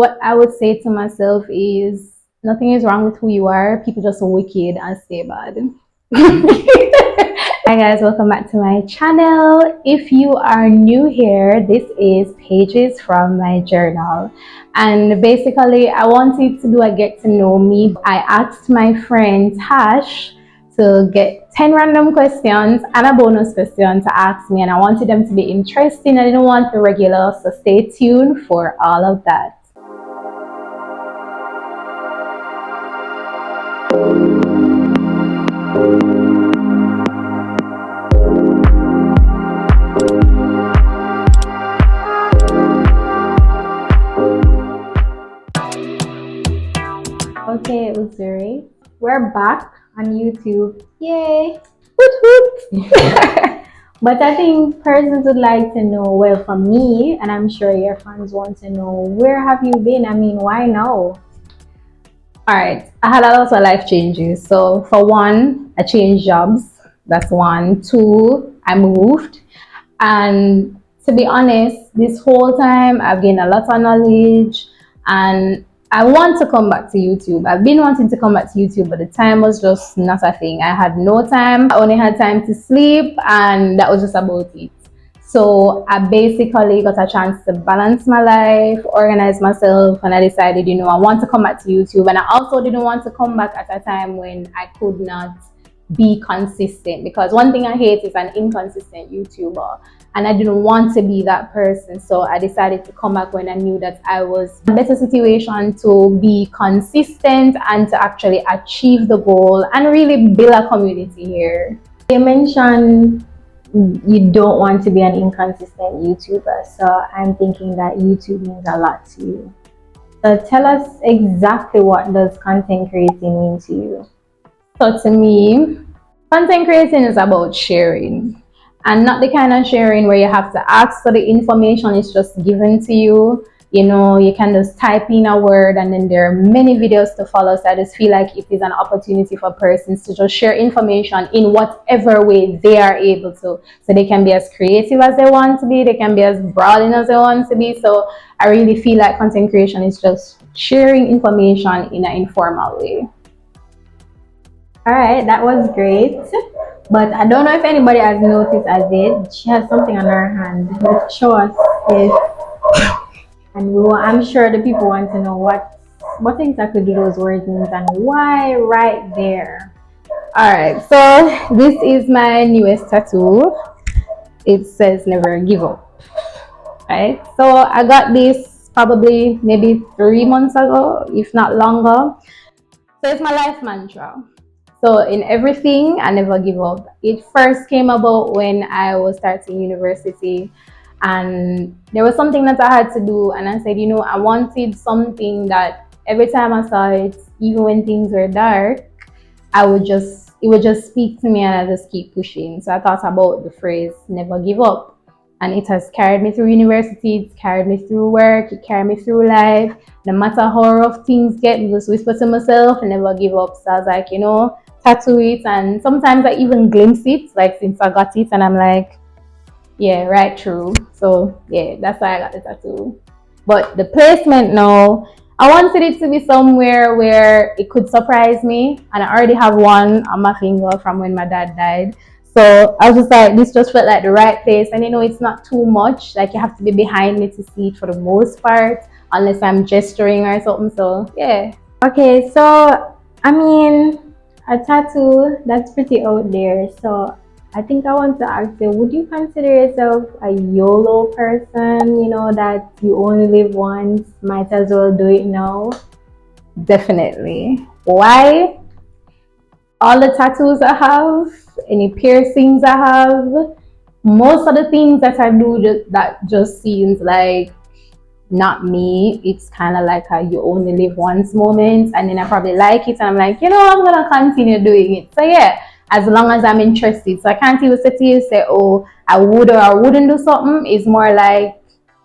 What I would say to myself is nothing is wrong with who you are. People just wicked and stay bad. Hi guys, welcome back to my channel. If you are new here, this is pages from my journal, and basically I wanted to do a get to know me. I asked my friend Tash to get 10 random questions and a bonus question to ask me, and I wanted them to be interesting. I didn't want the regular, so stay tuned for all of that. Okay, Uzuri, we're back on YouTube. Yay! Woot woot! But I think persons would like to know, well, for me, and I'm sure your fans want to know, where have you been? I mean, why now? All right, I had a lot of life changes. So, for one, I changed jobs. That's one. Two, I moved. And to be honest, this whole time I've gained a lot of knowledge, and I want to come back to YouTube. I've been wanting to come back to YouTube, but the time was just not a thing. I had no time. I only had time to sleep, and that was just about it. So I basically got a chance to balance my life, organize myself, and I decided, I want to come back to YouTube. And I also didn't want to come back at a time when I could not be consistent, because one thing I hate is an inconsistent YouTuber, and I didn't want to be that person. So I decided to come back when I knew that I was in a better situation to be consistent and to actually achieve the goal and really build a community here. You mentioned you don't want to be an inconsistent YouTuber, so I'm thinking that YouTube means a lot to you. So tell us exactly, what does content creating mean to you? So to me, content creating is about sharing, and not the kind of sharing where you have to ask for the information. It's just given to you. You can just type in a word and then there are many videos to follow. So I just feel like it is an opportunity for persons to just share information in whatever way they are able to. So they can be as creative as they want to be, they can be as broad as they want to be. So I really feel like content creation is just sharing information in an informal way. All right, that was great. But I don't know if anybody has noticed as it. She has something on her hand. Let's show us this. And I'm sure the people want to know what exactly do those words mean and why right there. All right, so this is my newest tattoo. It says never give up. Right, so I got this probably maybe 3 months ago, if not longer. So it's my life mantra. So in everything, I never give up. It first came about when I was starting university, and there was something that I had to do, and I said, I wanted something that every time I saw it, even when things were dark, it would just speak to me, and I just keep pushing. So I thought about the phrase never give up, and it has carried me through university, it's carried me through work, it carried me through life. No matter how rough things get, I just whisper to myself and never give up. So I was like, tattoo it, and sometimes I even glimpse it, like since I got it, and I'm like, yeah, right, true. So yeah, that's why I got the tattoo. But the placement now, I wanted it to be somewhere where it could surprise me, and I already have one on my finger from when my dad died. So I was just like, this just felt like the right place, and it's not too much. Like you have to be behind me to see it for the most part, unless I'm gesturing or something. So yeah. Okay, so I mean, a tattoo, that's pretty out there. So I think I want to ask you, would you consider yourself a YOLO person? That you only live once, might as well do it now? Definitely. Why? All the tattoos I have, any piercings I have, most of the things that I do that just seems like not me. It's kind of like a you only live once moment, and then I probably like it and I'm like, I'm gonna continue doing it. So yeah, as long as I'm interested. So I can't even sit here and say, oh, I would or I wouldn't do something. It's more like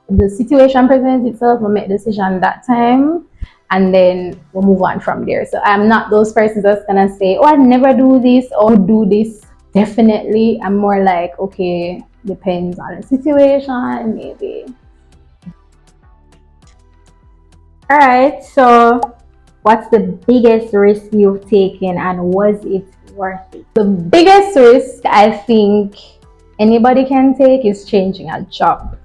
the situation presents itself, we'll make a decision that time, and then we'll move on from there. So I'm not those persons that's gonna say, oh, I'd never do this or do this definitely. I'm more like, okay, depends on the situation, maybe. All right. So, what's the biggest risk you've taken, and was it worth it? The biggest risk I think anybody can take is changing a job.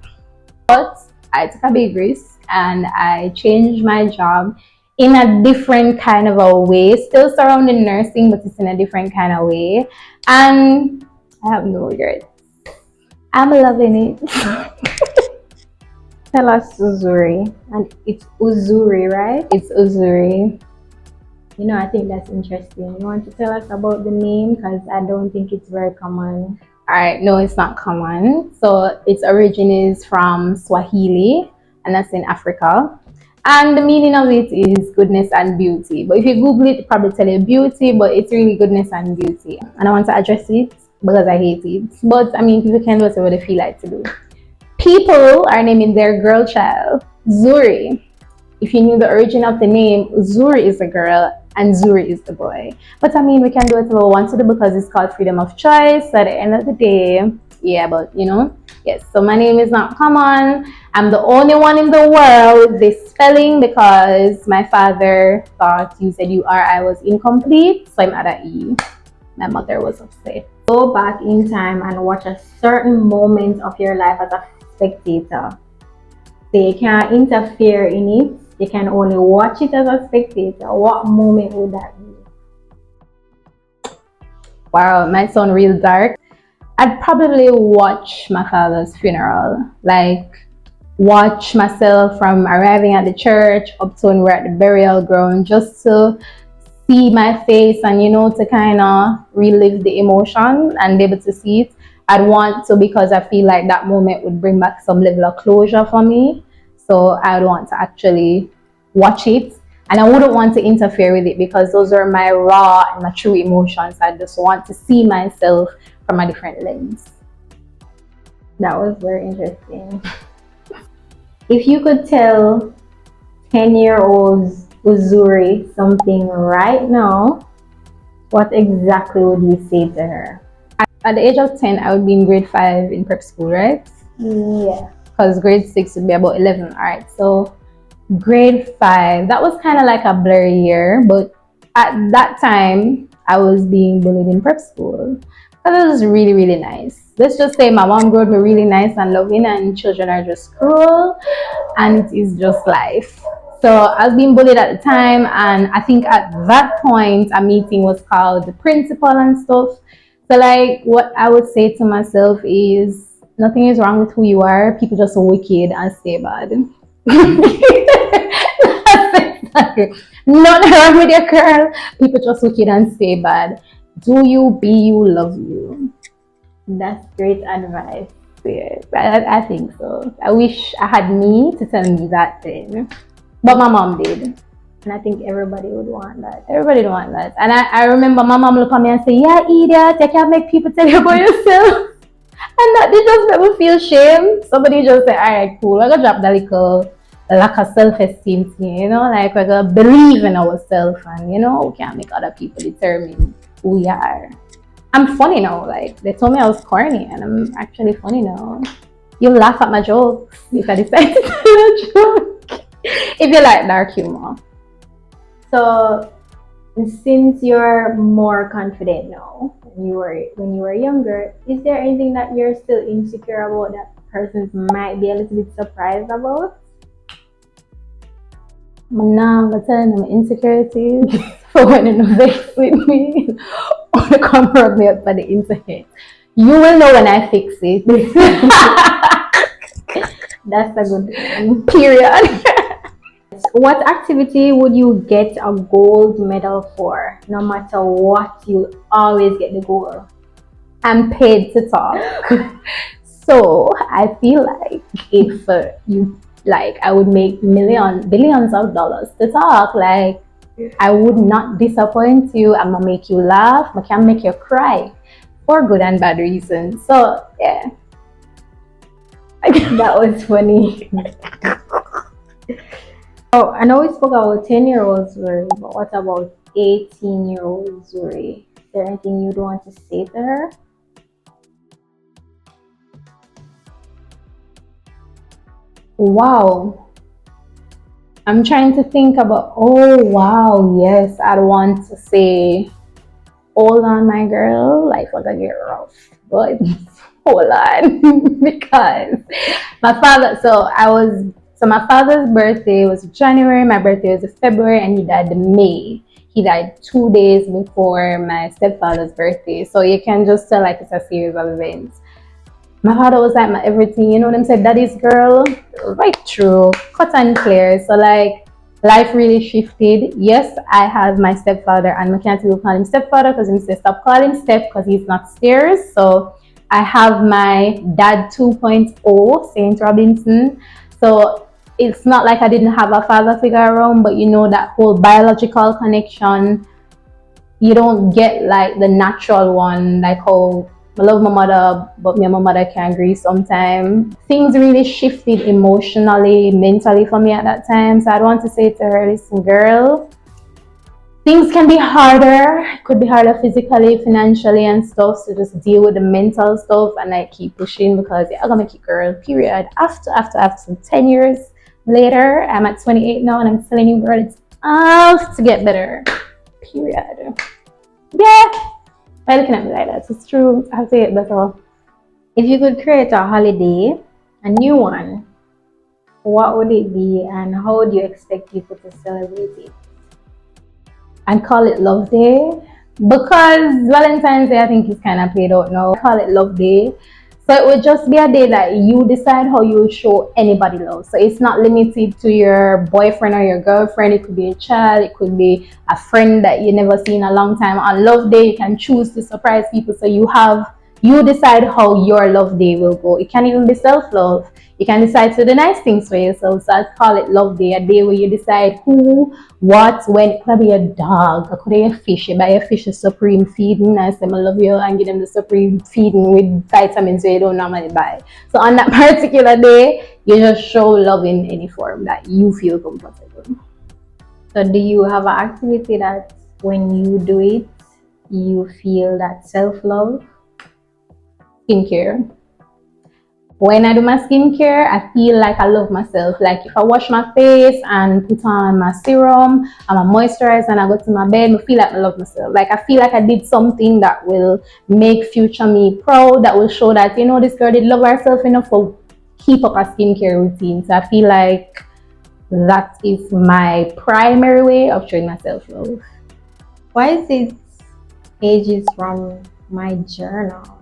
But I took a big risk and I changed my job in a different kind of a way, still surrounding nursing, but it's in a different kind of way. And I have no regrets. I'm loving it. Tell us Uzuri. And it's Uzuri, right? It's Uzuri. I think that's interesting. You want to tell us about the name? Because I don't think it's very common. All right, no, it's not common. So its origin is from Swahili, and that's in Africa. And the meaning of it is goodness and beauty. But if you Google it, it probably tell you beauty, but it's really goodness and beauty. And I want to address it because I hate it. But I mean, people can do whatever they feel like to do. People are naming their girl child Zuri. If you knew the origin of the name, Zuri is the girl and Zuri is the boy. But I mean, we can do it we want to do because it's called freedom of choice. So at the end of the day, yeah, but yes. So my name is not common. I'm the only one in the world with this spelling because my father thought you said you are, I was incomplete, so I'm at a E. My mother was upset. Go back in time and watch a certain moment of your life as a spectator. They can't interfere in it. You can only watch it as a spectator. What moment would that be? Wow, it might sound real dark. I'd probably watch my father's funeral. Like, watch myself from arriving at the church up to when we're at the burial ground, just to see my face and, to kind of relive the emotion and be able to see it. I'd want to because I feel like that moment would bring back some level of closure for me. So I'd want to actually watch it, and I wouldn't want to interfere with it because those are my raw and my true emotions. I just want to see myself from a different lens. That was very interesting. If you could tell 10-year-old Uzuri something right now, what exactly would you say to her? At the age of 10, I would be in grade 5 in prep school, right? Yeah. Because grade 6 would be about 11. All right. So grade 5, that was kind of like a blurry year. But at that time, I was being bullied in prep school. That was really, really nice. Let's just say my mom grew up really nice and loving, and children are just cruel, and it is just life. So I was being bullied at the time, and I think at that point a meeting was called the principal and stuff. So like what I would say to myself is nothing is wrong with who you are. People just are wicked and stay bad. Nothing wrong with your girl. People just wicked and stay bad. Do you, be you, love you. That's great advice. Yeah, I think so. I wish I had me to tell me that thing. But my mom did. And I think everybody would want that. Everybody would want that. And I remember my mom look at me and say, yeah, idiot, you can't make people tell you about yourself. And that did just make me feel shame. Somebody just say, alright, cool, we're gonna drop that little lack of self-esteem thing, like we're gonna believe in ourselves and we can't make other people determine who we are. I'm funny now, like they told me I was corny and I'm actually funny now. You laugh at my jokes if I decide to tell a joke. If you like dark humor. So since you're more confident now than you were when you were younger, is there anything that you're still insecure about that persons might be a little bit surprised about? Nah, but telling them insecurities for when you vex with me or to come rub me up by the internet. You will know when I fix it. That's a good one. Period. What activity would you get a gold medal for? No matter what, you always get the gold. I'm paid to talk. So I feel like if you like, I would make billions of dollars to talk. Like, I would not disappoint you. I'm gonna make you laugh. I can make you cry for good and bad reasons. So yeah, that was funny. Oh, I know we spoke about 10-year-old Zuri, but what about 18-year-old Zuri? Is there anything you'd want to say to her? Wow. I'm trying to think about, oh wow, yes, I'd want to say, hold on, my girl, life was a get rough, but hold on, because my father's birthday was January, my birthday was February, and he died in May. He died 2 days before my stepfather's birthday, so you can just tell like it's a series of events. My father was like my everything, you know what I'm saying? Daddy's girl, right through, cut and clear. So like life really shifted. Yes, I have my stepfather, and I can't even call him stepfather because he said stop calling step because he's not stairs. So I have my dad 2.0, Saint Robinson. So it's not like I didn't have a father figure around, but you know that whole biological connection, you don't get like the natural one, like how I love my mother, but me and my mother can't agree sometimes. Things really shifted emotionally, mentally for me at that time. So I'd want to say to her, listen, girl, things can be harder. It could be harder physically, financially, and stuff. So just deal with the mental stuff and like keep pushing because I'm gonna make it, girl. Period. After 10 years later, I'm at 28 now, and I'm telling you, girl, it's off to get better. Period. Yeah, why looking at me like that? It's true. I'll say it better. If you could create a holiday, a new one, what would it be and how would you expect people to celebrate it? I'd call it Love Day because Valentine's Day I think is kind of played out now. I call it Love Day. So it would just be a day that you decide how you show anybody love. So it's not limited to your boyfriend or your girlfriend. It could be a child. It could be a friend that you never seen in a long time. On Love Day, you can choose to surprise people. So you decide how your love day will go. It can even be self-love. You can decide to do nice things for yourself. So I call it Love Day, a day where you decide who, what, when. It could be a dog, it could be a fish. You buy a fish a supreme feeding, and say I love you, and give them the supreme feeding with vitamins you don't normally buy. So on that particular day, you just show love in any form that you feel comfortable. So do you have an activity that when you do it, you feel that self-love? Skincare. When I do my skincare, I feel like I love myself. Like if I wash my face and put on my serum and my moisturizer and I go to my bed, I feel like I love myself. Like I feel like I did something that will make future me proud, that will show that, you know, this girl did love herself enough to keep up a skincare routine. So I feel like that is my primary way of showing myself love. Why is it pages from my journal?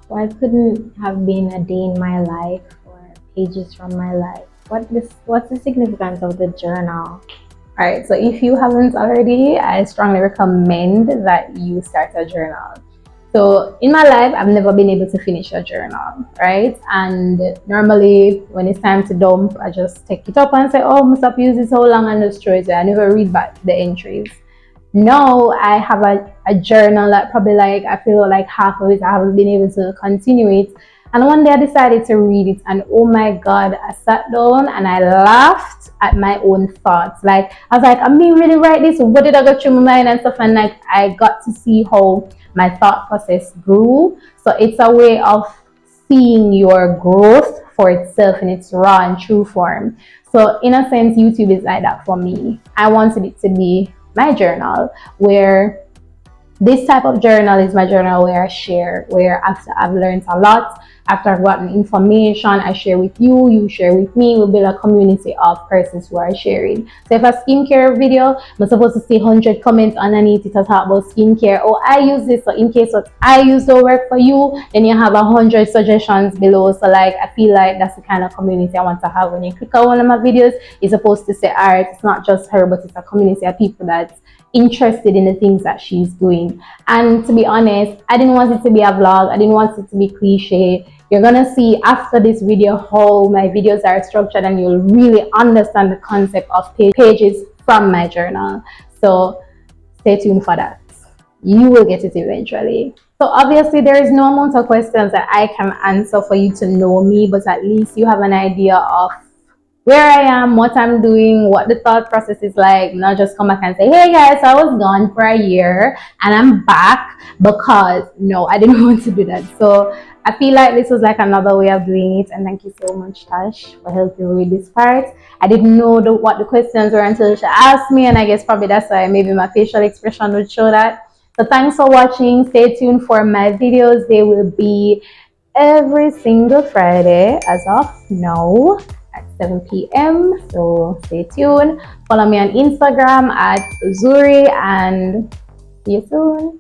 Why couldn't have been a day in my life or pages from my life? What's the significance of the journal? Alright, so if you haven't already, I strongly recommend that you start a journal. So in my life, I've never been able to finish a journal, right? And normally when it's time to dump, I just take it up and say, oh, I stop using it so long and just throw it. I never read back the entries. Now I have a journal that probably like I feel like half of it I haven't been able to continue it. And one day I decided to read it, and oh my god, I sat down and I laughed at my own thoughts. Like I was like, I'm being really right this, what did I go through my mind and stuff, and like I got to see how my thought process grew. So it's a way of seeing your growth for itself in its raw and true form. So in a sense, YouTube is like that for me. I wanted it to be my journal, where this type of journal is my journal where I share, where after I've learned a lot, after I've gotten information, I share with you, you share with me. We build a community of persons who are sharing. So if a skincare video, I'm supposed to see 100 comments underneath it to talk about skincare. Oh, I use this, so in case what I use don't work for you, then you have 100 suggestions below. So like I feel like that's the kind of community I want to have. When you click on one of my videos, it's supposed to say, all right, it's not just her, but it's a community of people that's interested in the things that she's doing. And to be honest, I didn't want it to be a vlog. I didn't want it to be cliche. You're gonna see after this video how my videos are structured, and you'll really understand the concept of pages from my journal. So stay tuned for that. You will get it eventually. So obviously there is no amount of questions that I can answer for you to know me, but at least you have an idea of where I am, what I'm doing, what the thought process is like. Not just come back and say, hey guys, I was gone for a year and I'm back, because no, I didn't want to do that. So I feel like this was like another way of doing it, and thank you so much, Tash, for helping me with this part. I didn't know what the questions were until she asked me, and I guess probably that's why maybe my facial expression would show that. So thanks for watching. Stay tuned for my videos. They will be every single Friday as of now at 7 p.m. So stay tuned. Follow me on Instagram at Zuri, and see you soon.